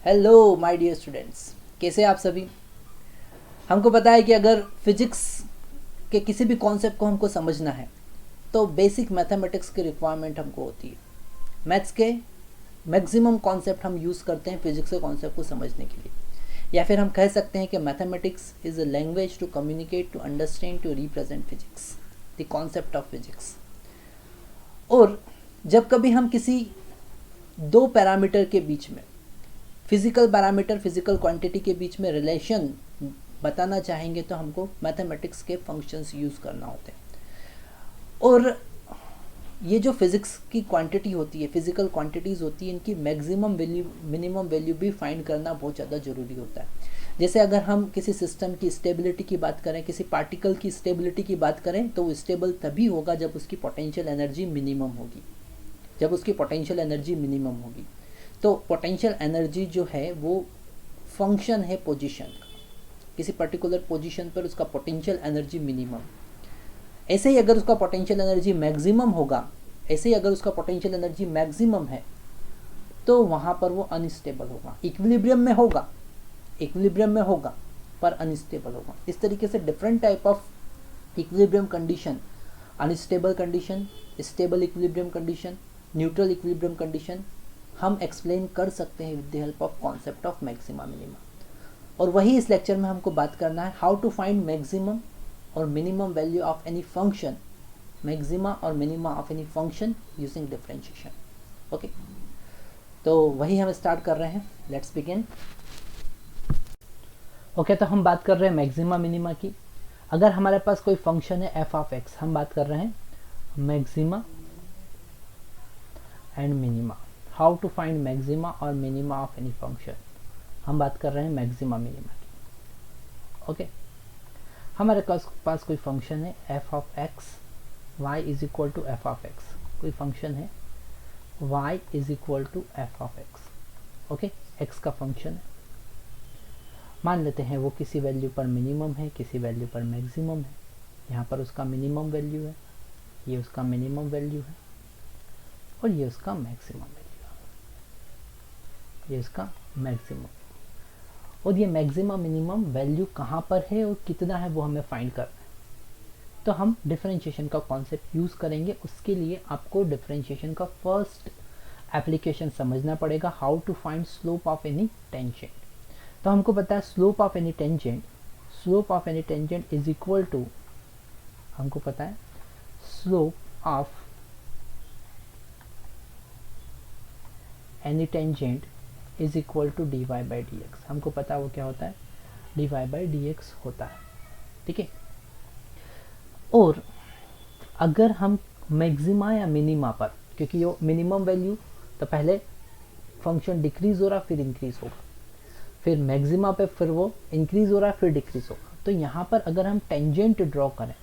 Hello my dear students, कैसे आप सभी। हमको पता है कि अगर फिजिक्स के किसी भी कॉन्सेप्ट को हमको समझना है तो बेसिक मैथमेटिक्स की रिक्वायरमेंट हमको होती है। मैथ्स के मैक्सिमम कॉन्सेप्ट हम यूज़ करते हैं फिजिक्स के कॉन्सेप्ट को समझने के लिए, या फिर हम कह सकते हैं कि mathematics is a language to communicate, to understand, to represent physics, the concept of physics. और जब कभी हम किसी दो पैरामीटर के बीच में, फिजिकल पैरामीटर, फिजिकल क्वांटिटी के बीच में रिलेशन बताना चाहेंगे तो हमको मैथमेटिक्स के फंक्शंस यूज़ करना होते हैं। और ये जो फिज़िक्स की क्वांटिटी होती है, फिजिकल क्वांटिटीज़ होती है, इनकी मैक्सिमम वैल्यू, मिनिमम वैल्यू भी फाइंड करना बहुत ज़्यादा ज़रूरी होता है। जैसे अगर हम किसी सिस्टम की स्टेबिलिटी की बात करें, किसी पार्टिकल की स्टेबिलिटी की बात करें, तो वो स्टेबल तभी होगा जब उसकी पोटेंशियल एनर्जी मिनिमम होगी, जब उसकी पोटेंशियल एनर्जी मिनिमम होगी। तो पोटेंशियल एनर्जी जो है वो फंक्शन है पोजीशन का, किसी पर्टिकुलर पोजीशन पर उसका पोटेंशियल एनर्जी मिनिमम। ऐसे ही अगर उसका पोटेंशियल एनर्जी मैक्सिमम होगा, ऐसे ही अगर उसका पोटेंशियल एनर्जी मैक्सिमम है तो वहाँ पर वो अनस्टेबल होगा, इक्विलिब्रियम में होगा, इक्विलिब्रियम में होगा पर अनस्टेबल होगा। इस तरीके से different type of equilibrium condition, unstable condition, stable equilibrium condition, neutral equilibrium condition हम एक्सप्लेन कर सकते हैं with the help of concept of maxima minima. और वही इस लेक्चर में हमको बात करना है, हाउ टू फाइंड मैक्सिमम और minimum value of any function, maxima और minima of any function using differentiation. Okay, तो वही हम स्टार्ट कर रहे हैं, लेट्स बिगिन। ओके, तो हम बात कर रहे हैं मैक्सिमा मिनिमा की। अगर हमारे पास कोई फंक्शन है एफ ऑफ एक्स, हम बात कर रहे हैं maxima and minima. How to find maxima और मिनिमा ऑफ एनी फंक्शन, हम बात कर रहे हैं मैक्सिमा मिनिमा की। ओके, हमारे पास कोई फंक्शन है f of x, y is equal to f of x. कोई फंक्शन है y is equal to f of x. Okay, x का फंक्शन है, मान लेते हैं वो किसी वैल्यू पर मिनिमम है, किसी वैल्यू पर मैक्सिमम है। यहाँ पर उसका मिनिमम वैल्यू है, ये उसका मिनिमम वैल्यू है, और ये उसका मैक्सिमम वैल्यू है, ये उसका मैक्सिमम। और ये मैक्सिमम मिनिमम वैल्यू कहाँ पर है और कितना है वो हमें फाइंड करना है। तो हम डिफरेंशिएशन का कॉन्सेप्ट यूज़ करेंगे। उसके लिए आपको डिफरेंशिएशन का फर्स्ट एप्लीकेशन समझना पड़ेगा, how to find slope of any tangent. तो हमको पता है slope of any tangent, slope of any tangent is equal to, हमको पता है slope of any tangent is equal to D Y by D X. हमको पता है वो क्या होता है, D Y by D X होता है। ठीक है, और अगर हम मैक्सिमा या मिनिमा पर, क्योंकि वो मिनिमम वैल्यू तो पहले फंक्शन डिक्रीज हो रहा फिर इंक्रीज होगा, फिर मैक्सिमा पे फिर वो इंक्रीज हो रहा फिर डिक्रीज होगा। तो यहाँ पर अगर हम टेंजेंट ड्रॉ करें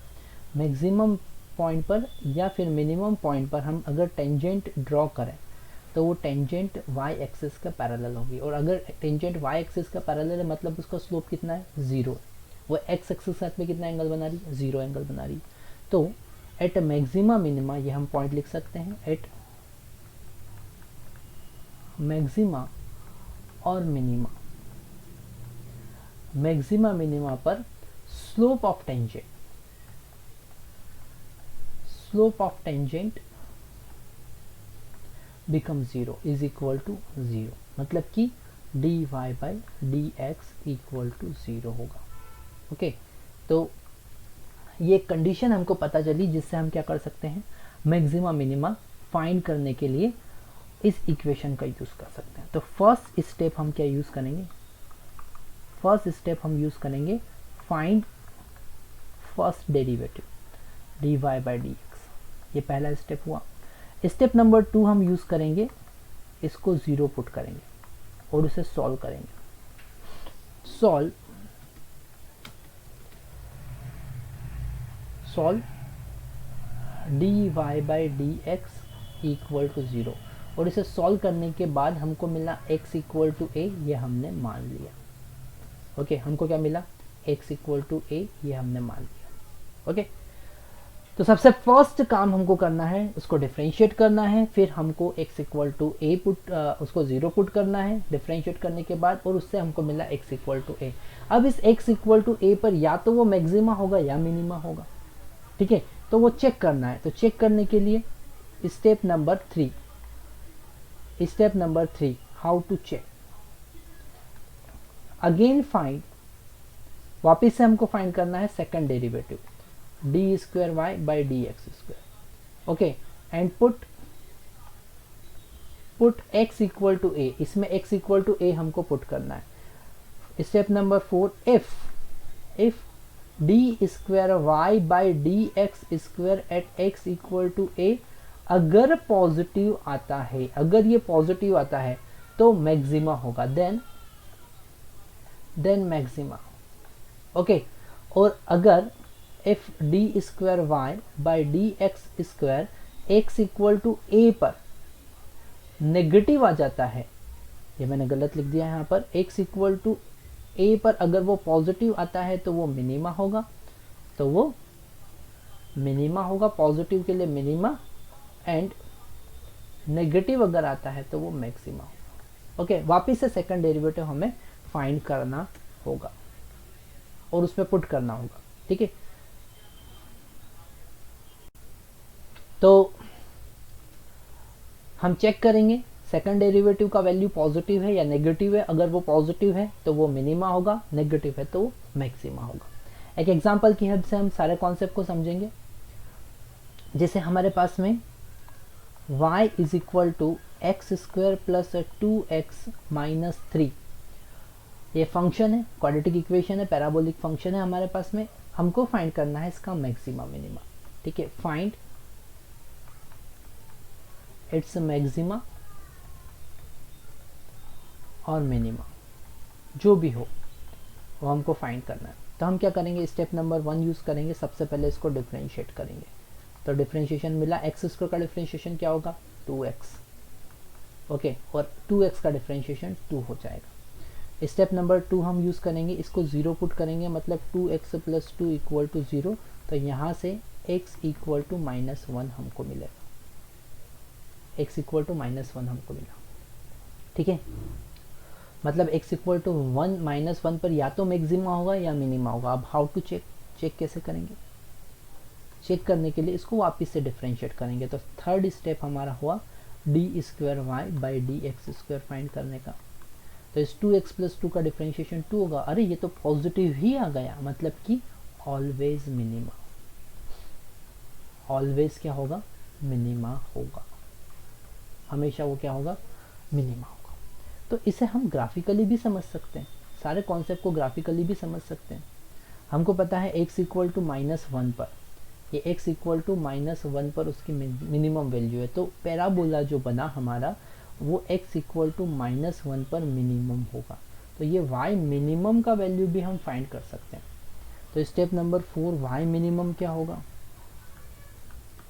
मैक्सिमम पॉइंट पर या फिर मिनिमम पॉइंट पर, हम अगर टेंजेंट ड्रॉ करें तो वो टेंजेंट y एक्सिस का पैरेलल होगी। और अगर टेंजेंट y एक्सिस का पैरेलल है मतलब उसका स्लोप कितना है, 0 है। वो x एक्सिस के साथ में कितना एंगल बना रही है, 0 एंगल बना रही है। तो एट मैक्सिमा मिनिमा, ये हम पॉइंट लिख सकते हैं, एट मैक्सिमा और मिनिमा, मैक्सिमा मिनिमा पर slope of tangent, slope of tangent become 0 is equal to 0, मतलब कि D Y by D X equal to 0 होगा। ओके, तो ये कंडीशन हमको पता चली जिससे हम क्या कर सकते हैं, मैक्सिमा मिनिमा फाइंड करने के लिए इस इक्वेशन का यूज़ कर सकते हैं। तो फर्स्ट स्टेप हम क्या यूज़ करेंगे, फर्स्ट स्टेप हम यूज़ करेंगे find first derivative D Y by D X. ये पहला स्टेप हुआ। स्टेप नंबर 2 हम यूज़ करेंगे, इसको 0 पुट करेंगे और उसे सॉल्व करेंगे। Solve D Y by D X equal to 0, और इसे सॉल्व करने के बाद हमको मिला x इक्वल टू ए, ये हमने मान लिया। ओके, हमको क्या मिला, x इक्वल टू ए, ये हमने मान लिया। ओके, तो सबसे फर्स्ट काम हमको करना है, उसको डिफरेंशिएट करना है, फिर हमको x equal to A put उसको 0 पुट करना है डिफरेंशिएट करने के बाद, और उससे हमको मिला x इक्वल टू ए। अब इस x इक्वल टू ए पर या तो वो मैक्सिमा होगा या मिनिमा होगा, ठीक है, तो वो चेक करना है। तो चेक करने के लिए step number 3 how to check, again find, वापिस से हमको फाइंड करना है second derivative D square Y by D X square, okay, and put x equal to A, इसमें x इक्वल टू ए हमको पुट करना है। Step number 4, if D square Y by D X square at x equal to A अगर positive आता है, अगर ये positive आता है तो मैक्सिमा होगा, देन मैक्सिमा, ओके। और अगर if D square Y by D X square X equal to A पर नेगेटिव आ जाता है, ये मैंने गलत लिख दिया है यहाँ पर, एक्स इक्वल टू ए पर अगर वो पॉजिटिव आता है तो वो मिनिमा होगा, पॉजिटिव के लिए मिनिमा, एंड नेगेटिव अगर आता है तो वो मैक्सिमा होगा, ओके। वापिस से सेकंड डेरिवेटिव हमें फाइंड करना होगा और उसमें पुट करना होगा, ठीक है। तो हम चेक करेंगे सेकंड डेरिवेटिव का वैल्यू पॉजिटिव है या नेगेटिव है, अगर वो पॉजिटिव है तो वो मिनिमा होगा, नेगेटिव है तो वो मैक्सिमा होगा। एक एग्जांपल की हेल्प से हम सारे कॉन्सेप्ट को समझेंगे। जैसे हमारे पास में y is equal to X square plus 2x minus 3, ये फंक्शन है, क्वाड्रेटिक इक्वेशन है, पैराबोलिक फंक्शन है हमारे पास में, हमको फाइंड करना है इसका मैक्सिमा मिनिमा, ठीक है। फाइंड इट्स मैक्सिमा और मिनिमा, जो भी हो वो हमको फाइंड करना है। तो हम क्या करेंगे, स्टेप नंबर 1 यूज करेंगे, सबसे पहले इसको डिफरेंशिएट करेंगे। तो डिफरेंशिएशन मिला, एक्स स्क्वायर का डिफरेंशिएशन क्या होगा 2x, ओके, और 2x का डिफरेंशिएशन 2 हो जाएगा। स्टेप नंबर 2 हम यूज करेंगे, इसको 0 पुट करेंगे, मतलब 2x प्लस 2 इक्वल टू 0, तो यहाँ से x इक्वल टू -1 हमको मिलेगा, x इक्वल टू -1 हमको मिला, ठीक है। मतलब x इक्वल टू 1 -1 पर या तो मैक्सिमा होगा या मिनिमा होगा। अब हाउ टू चेक कैसे करेंगे, चेक करने के लिए इसको वापस से डिफरेंशिएट करेंगे। तो थर्ड स्टेप हमारा हुआ D square Y by D X square find करने का। तो इस 2x प्लस 2 का डिफरेंशिएशन 2 होगा, अरे ये तो पॉजिटिव ही आ गया, मतलब कि ऑलवेज मिनिमा, ऑलवेज क्या होगा, मिनिमा होगा, हमेशा वो क्या होगा, मिनिमा होगा। तो इसे हम ग्राफिकली भी समझ सकते हैं, सारे कॉन्सेप्ट को ग्राफिकली भी समझ सकते हैं। हमको पता है x इक्वल टू -1 पर, ये x इक्वल टू -1 पर उसकी मिनिमम वैल्यू है, तो पैराबोला जो बना हमारा वो x इक्वल टू -1 पर मिनिमम होगा। तो ये y मिनिमम का वैल्यू भी हम फाइंड कर सकते हैं। तो स्टेप नंबर 4, y मिनिमम क्या होगा,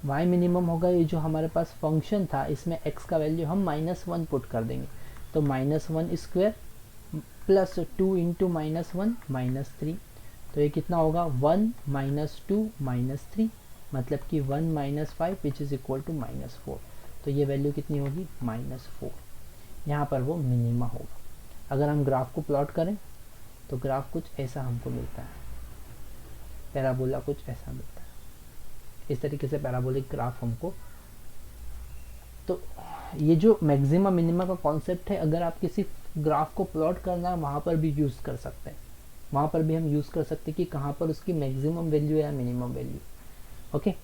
y मिनिमम होगा ये जो हमारे पास फंक्शन था, इसमें x का वैल्यू हम -1 पुट कर देंगे, तो -1 स्क्वायर प्लस 2 इंटू -1 -3, तो ये कितना होगा 1 -2 -3, मतलब कि 1 - 5 विच इज इक्वल टू -4, तो ये वैल्यू कितनी होगी -4, यहाँ पर वो मिनिमा होगा। अगर हम ग्राफ को प्लॉट करें तो ग्राफ कुछ ऐसा हमको मिलता है, पैराबोला कुछ ऐसा मिलता है, इस तरीके से पैराबोलिक ग्राफ हमको। तो ये जो मैक्सिमा मिनिमा का कॉन्सेप्ट है, अगर आप किसी ग्राफ को प्लॉट करना है वहाँ पर भी यूज़ कर सकते हैं, वहाँ पर भी हम यूज़ कर सकते हैं कि कहाँ पर उसकी मैक्सिमम वैल्यू है या मिनिमम वैल्यू, ओके।